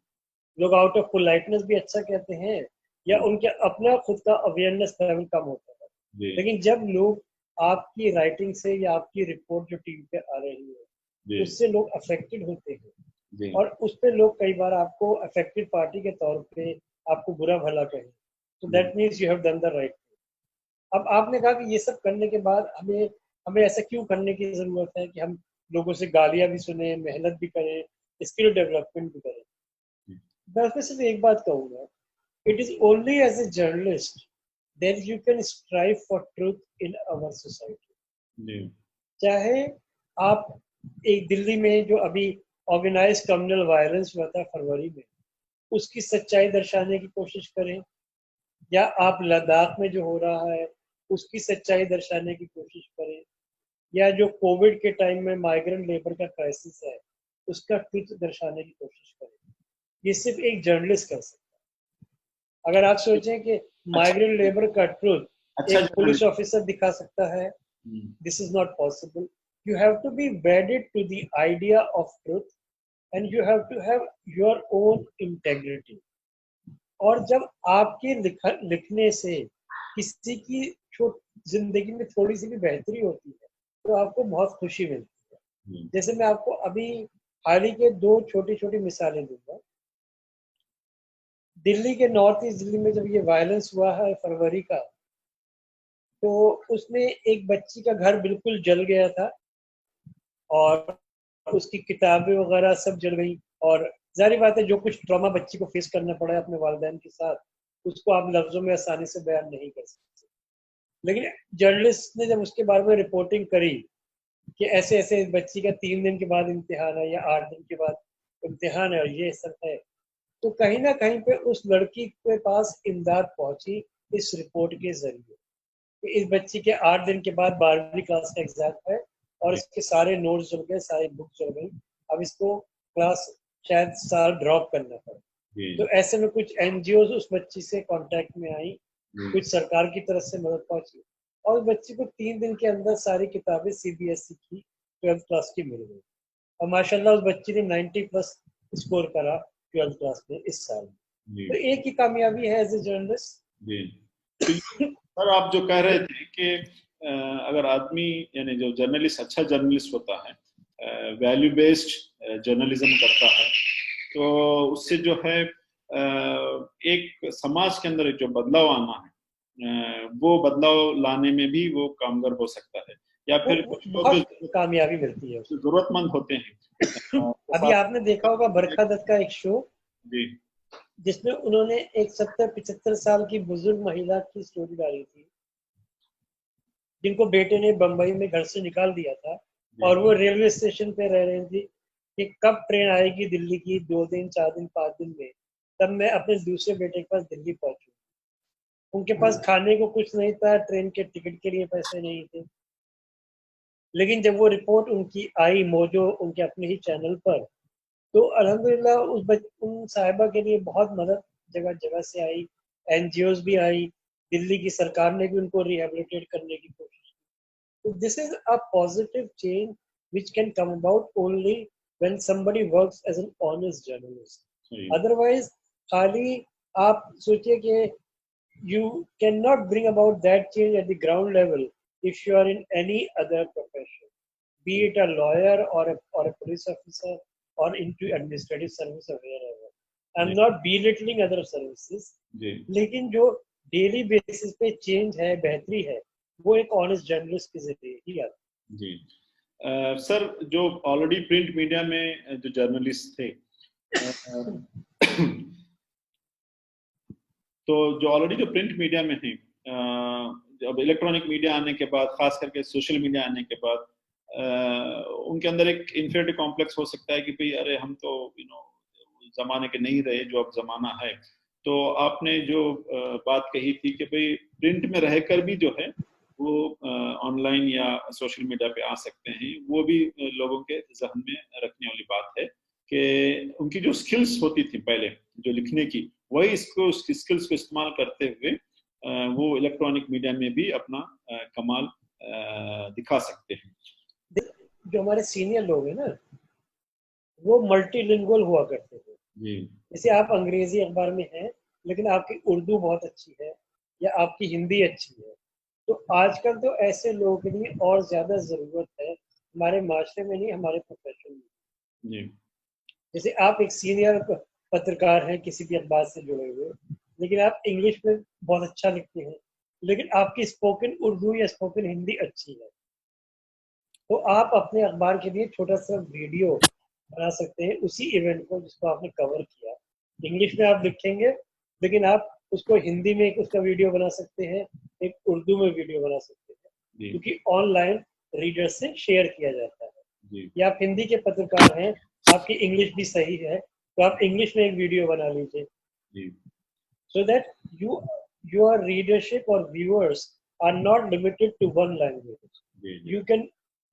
लोग आउट ऑफ पोलाइटनेस भी अच्छा कहते हैं या उनके अपना खुद का अवेयरनेस लेवल कम होता है, लेकिन जब लोग आपकी राइटिंग से या आपकी रिपोर्ट जो टीवी पे आ रही है उससे लोग अफेक्टेड होते हैं, और उस पे लोग कई बार आपको अफेक्टेड पार्टी के तौर पे आपको बुरा भला कहें, तो that means you have done the right thing. अब आपने कहा कि ये सब करने के बाद हमें हमें ऐसा क्यों करने की जरूरत है कि हम लोगों से गालियां भी सुने, मेहनत भी करें, स्किल डेवलपमेंट भी करें। मैं उसमें सिर्फ एक बात कहूंगा, it is only as a journalist that you can strive for truth in our society. चाहे आप एक दिल्ली में जो अभी ऑर्गेनाइज कम्युनल वायलेंस हुआ था फरवरी में, उसकी सच्चाई दर्शाने की कोशिश करें, या आप लद्दाख में जो हो रहा है उसकी सच्चाई दर्शाने की कोशिश करें, या जो कोविड के टाइम में माइग्रेंट लेबर का क्राइसिस है उसका ट्रुथ दर्शाने की कोशिश करें। ये सिर्फ एक जर्नलिस्ट कर सकता है। अगर आप सोचें कि माइग्रेंट लेबर का ट्रुथ एक पुलिस ऑफिसर दिखा सकता है, this is not possible. You have to be wedded to the idea of truth and you have to have your own integrity. और जब आपके लिखने से किसी की जिंदगी में थोड़ी सी भी बेहतरी होती है तो आपको बहुत खुशी मिलती है। जैसे मैं आपको अभी हाल ही के दो छोटी छोटी मिसालें दूंगा। दिल्ली के नॉर्थ ईस्ट दिल्ली में जब ये वायलेंस हुआ है फरवरी का, तो उसमें एक बच्ची का घर बिल्कुल जल गया था और उसकी किताबें वगैरह सब जल गई, और जारी बात है जो कुछ ट्रॉमा बच्ची को फेस करना पड़ा है अपने वालिदैन के साथ, उसको आप लफ्जों में आसानी से बयान नहीं कर सकते। लेकिन जर्नलिस्ट ने जब उसके बारे में रिपोर्टिंग करी कि ऐसे ऐसे बच्ची का 3 दिन के बाद इम्तिहान है या 8 दिन के बाद इम्तिहान है और ये सब है, तो कहीं ना कहीं पे उस लड़की के पास इमदाद पहुंची इस रिपोर्ट के जरिए कि इस बच्ची के 8 दिन के बाद 12वीं क्लास का एग्जाम है और इसके सारे नोट्स जल गए, सारी बुक जल गई, अब इसको क्लास शायद साल ड्रॉप करना पड़ा। तो ऐसे में कुछ एनजीओ उस बच्ची से कांटेक्ट में आई, कुछ सरकार की तरफ से मदद पहुंची और बच्ची को 3 दिन के अंदर सारी किताबें सीबीएसई की 12th क्लास की मिल गई, और माशाल्लाह उस बच्ची ने 90+ स्कोर करा 12th क्लास में इस साल। तो एक ही कामयाबी है एज ए जर्नलिस्ट। सर आप जो कह रहे थे कि अगर आदमी यानी जो जर्नलिस्ट अच्छा जर्नलिस्ट होता है, वैल्यू बेस्ड जर्नलिज्म करता है, तो उससे जो है एक समाज के अंदर जो बदलाव आना है वो बदलाव लाने में भी वो कामगार हो सकता है, या फिर बहुत कामयाबी मिलती है, जरूरतमंद होते हैं। अभी आपने देखा होगा बरखा दत्त का एक शो, जी जिसमें उन्होंने एक 70-75 साल की बुजुर्ग महिला की स्टोरी डाली थी, जिनको बेटे ने बंबई में घर से निकाल दिया था और वो रेलवे स्टेशन पे रह रही थी कि कब ट्रेन आएगी दिल्ली की, 2 दिन 4 दिन 5 दिन में, तब मैं अपने दूसरे बेटे के पास दिल्ली पहुंचूं। उनके पास खाने को कुछ नहीं था, ट्रेन के टिकट के लिए पैसे नहीं थे, लेकिन जब वो रिपोर्ट उनकी आई मोजो उनके अपने ही चैनल पर, तो अल्हम्दुलिल्लाह उन साहिबा के लिए बहुत मदद जगह जगह से आई, एनजीओज भी आई, दिल्ली की सरकार ने भी उनको रिहेबिलिटेट करने की कोशिश की। तो this is a positive change which can come about only when somebody works as an honest journalist. Otherwise, खाली आप सोचिए कि you cannot bring about that change at the ground level if you are in any other profession, be it a lawyer or a police officer or into administrative service or wherever. I'm not belittling other services, लेकिन जो daily basis पे change है, बेहतरी है, वो एक honest journalist के जरिए ही आता जी। सर, जो ऑलरेडी प्रिंट मीडिया में जो जर्नलिस्ट थे तो जो ऑलरेडी जो प्रिंट मीडिया में हैं, जब इलेक्ट्रॉनिक मीडिया आने के बाद, खास करके सोशल मीडिया आने के बाद, उनके अंदर एक इन्फीरियरिटी कॉम्प्लेक्स हो सकता है कि भाई अरे हम तो जमाने के नहीं रहे जो अब जमाना है। तो आपने जो बात कही थी कि भाई प्रिंट में रहकर भी जो है वो ऑनलाइन या सोशल मीडिया पे आ सकते हैं, वो भी लोगों के जहन में रखने वाली बात है कि उनकी जो स्किल्स होती थी पहले जो लिखने की, वही स्किल्स को इस्तेमाल करते हुए वो इलेक्ट्रॉनिक मीडिया में भी अपना कमाल दिखा सकते हैं। जो हमारे सीनियर लोग हैं ना, वो मल्टीलिंगुअल हुआ करते थे। जैसे आप अंग्रेजी अखबार में हैं, लेकिन आपकी उर्दू बहुत अच्छी है या आपकी हिंदी अच्छी है, तो आजकल तो ऐसे लोगों के लिए और ज्यादा जरूरत है, हमारे माशरे में नहीं, हमारे प्रोफेशन में। जैसे आप एक सीनियर पत्रकार हैं किसी भी अखबार से जुड़े हुए, लेकिन आप इंग्लिश में बहुत अच्छा लिखते हैं, लेकिन आपकी स्पोकन उर्दू या स्पोकन हिंदी अच्छी है, तो आप अपने अखबार के लिए छोटा सा वीडियो बना सकते हैं उसी इवेंट को जिसको आपने कवर किया। इंग्लिश में आप लिखेंगे, लेकिन आप उसको हिंदी में उसका वीडियो बना सकते हैं, एक उर्दू में वीडियो बना सकते हैं, क्योंकि ऑनलाइन रीडर से शेयर किया जाता है। या आप हिंदी के पत्रकार हैं, आपकी इंग्लिश भी सही है, तो आप इंग्लिश में एक वीडियो बना लीजिए, so that your readership or viewers are not limited to one language. You can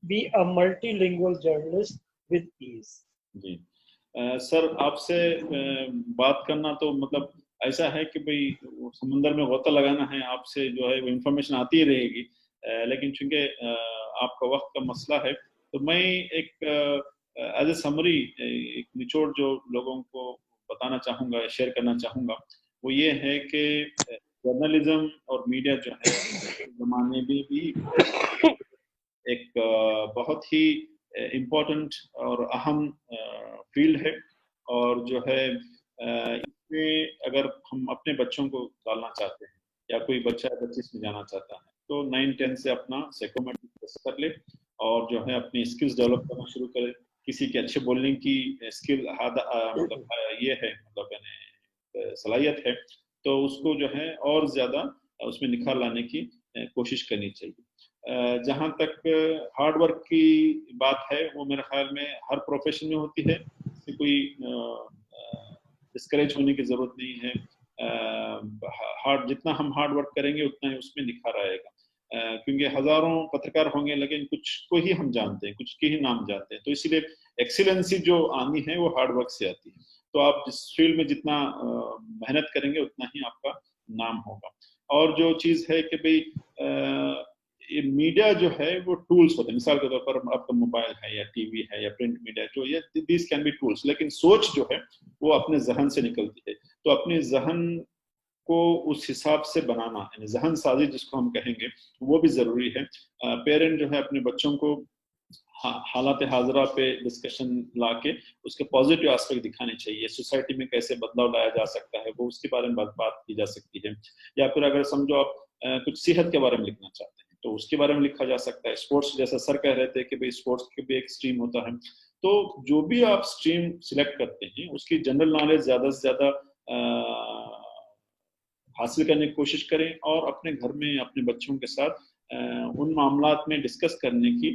be a multilingual journalist with ease. जी सर, आपसे बात करना तो मतलब ऐसा है कि भाई समुंदर में गोता लगाना है, आपसे जो है वो इन्फॉर्मेशन आती ही रहेगी, लेकिन चूंकि आपका वक्त का मसला है, तो मैं एक एज ए समरी एक निचोड़ जो लोगों को बताना चाहूँगा, शेयर करना चाहूँगा, वो ये है कि जर्नलिज्म और मीडिया जो है ज़माने में भी एक बहुत ही इम्पोर्टेंट और अहम फील्ड है, और जो है इसमें अगर हम अपने बच्चों को डालना चाहते हैं या कोई बच्चा 25 में जाना चाहता है, तो 9-10 से अपना साइकोमेट्रिक कर ले और जो है अपनी स्किल्स डेवलप करना शुरू करे। किसी के अच्छे बोलने की स्किल मतलब ये है, मतलब यानी सलाहियत है, तो उसको जो है और ज्यादा उसमें निखार लाने की कोशिश करनी चाहिए। जहाँ तक हार्ड वर्क की बात है, वो मेरे ख्याल में हर प्रोफेशन में होती है, इससे कोई डिस्करेज होने की जरूरत नहीं है। जितना हम हार्ड वर्क करेंगे उतना ही उसमें निखार आएगा, क्योंकि हजारों पत्रकार होंगे लेकिन कुछ को ही हम जानते हैं, कुछ के ही नाम जानते हैं, तो इसीलिए एक्सीलेंसी जो आनी है वो हार्ड वर्क से आती है। तो आप जिस फील्ड में जितना मेहनत करेंगे उतना ही आपका नाम होगा। और जो चीज है कि भाई ये मीडिया जो है वो टूल्स होते हैं, मिसाल के तौर पर आपका मोबाइल है या टीवी है या प्रिंट मीडिया, जो ये दिस कैन बी टूल्स, लेकिन सोच जो है वो अपने जहन से निकलती है। तो अपने जहन को उस हिसाब से बनाना, यानी जहन साजी जिसको हम कहेंगे, वो भी जरूरी है। पेरेंट जो है अपने बच्चों को हालात हाजरा पे डिस्कशन लाके उसके पॉजिटिव एस्पेक्ट दिखाने चाहिए, सोसाइटी में कैसे बदलाव लाया जा सकता है वो उसके बारे में बात की जा सकती है। या फिर अगर समझो आप कुछ सेहत के बारे में लिखना चाहते हैं तो उसके बारे में लिखा जा सकता है। स्पोर्ट्स, जैसा सर कह रहे थे कि भाई स्पोर्ट्स के भी एक स्ट्रीम होता है, तो जो भी आप स्ट्रीम सिलेक्ट करते हैं उसकी जनरल नॉलेज ज्यादा से ज्यादा हासिल करने की कोशिश करें और अपने घर में अपने बच्चों के साथ उन मामलात में डिस्कस करने की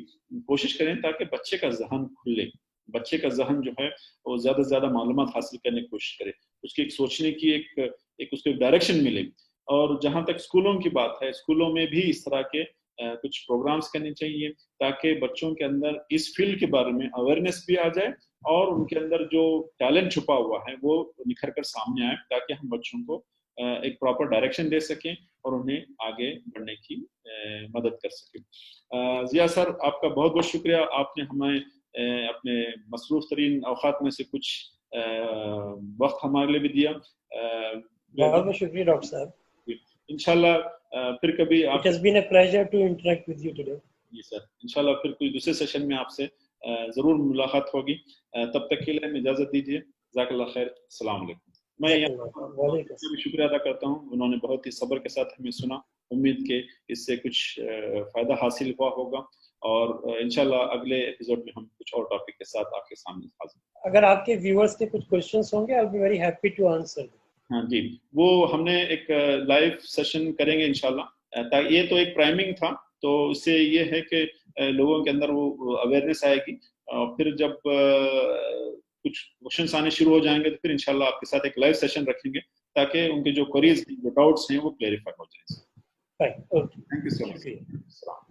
कोशिश करें ताकि बच्चे का जहन खुले, बच्चे का जहन जो है वो ज़्यादा से ज़्यादा मालूमात हासिल करने की कोशिश करे, उसकी एक सोचने की एक उसको एक डायरेक्शन मिले। और जहाँ तक स्कूलों की बात है, स्कूलों में भी इस तरह के कुछ प्रोग्राम्स करने चाहिए ताकि बच्चों के अंदर इस फील्ड के बारे में अवेयरनेस भी आ जाए और उनके अंदर जो टैलेंट छुपा हुआ है वो निखर कर सामने आए, ताकि हम बच्चों को एक प्रॉपर डायरेक्शन दे सकें और उन्हें आगे बढ़ने की मदद कर सकें। जिया सर, आपका बहुत बहुत शुक्रिया, आपने हमें अपने मसरूफ तरीन औकात में से कुछ वक्त हमारे लिए भी दिया। बहुत बहुत शुक्रिया डॉक्टर साहब। इंशाल्लाह फिर कभी It has been a pleasure to interact with you today. जी सर, इंशाल्लाह फिर कोई दूसरे सेशन में आपसे जरूर मुलाकात होगी। तब तक के लिए हमें इजाजत दीजिए। जज़ाकल्लाह खैर। अस्सलाम वालेकुम। मैं यहाँ शुक्रिया अदा करता हूँ, उन्होंने बहुत ही सब्र के साथ हमें सुना। उम्मीद के इससे कुछ फायदा हासिल हुआ होगा और इंशाल्लाह अगले एपिसोड में हम कुछ और टॉपिक के साथ आपके सामने हाजिर। अगर आपके व्यूअर्स के कुछ क्वेश्चंस होंगे, I will be very happy to answer. हाँ जी, वो हमने एक लाइव सेशन करेंगे इंशाल्लाह। ये तो एक प्राइमिंग था, तो इससे ये है कि लोगों के अंदर वो अवेयरनेस आएगी। फिर जब कुछ क्वेश्चंस आने शुरू हो जाएंगे तो फिर इंशाल्लाह आपके साथ एक लाइव सेशन रखेंगे ताकि उनके जो क्वेरीज, जो डाउट्स हैं वो क्लेरिफाई हो जाए। Thank you so much.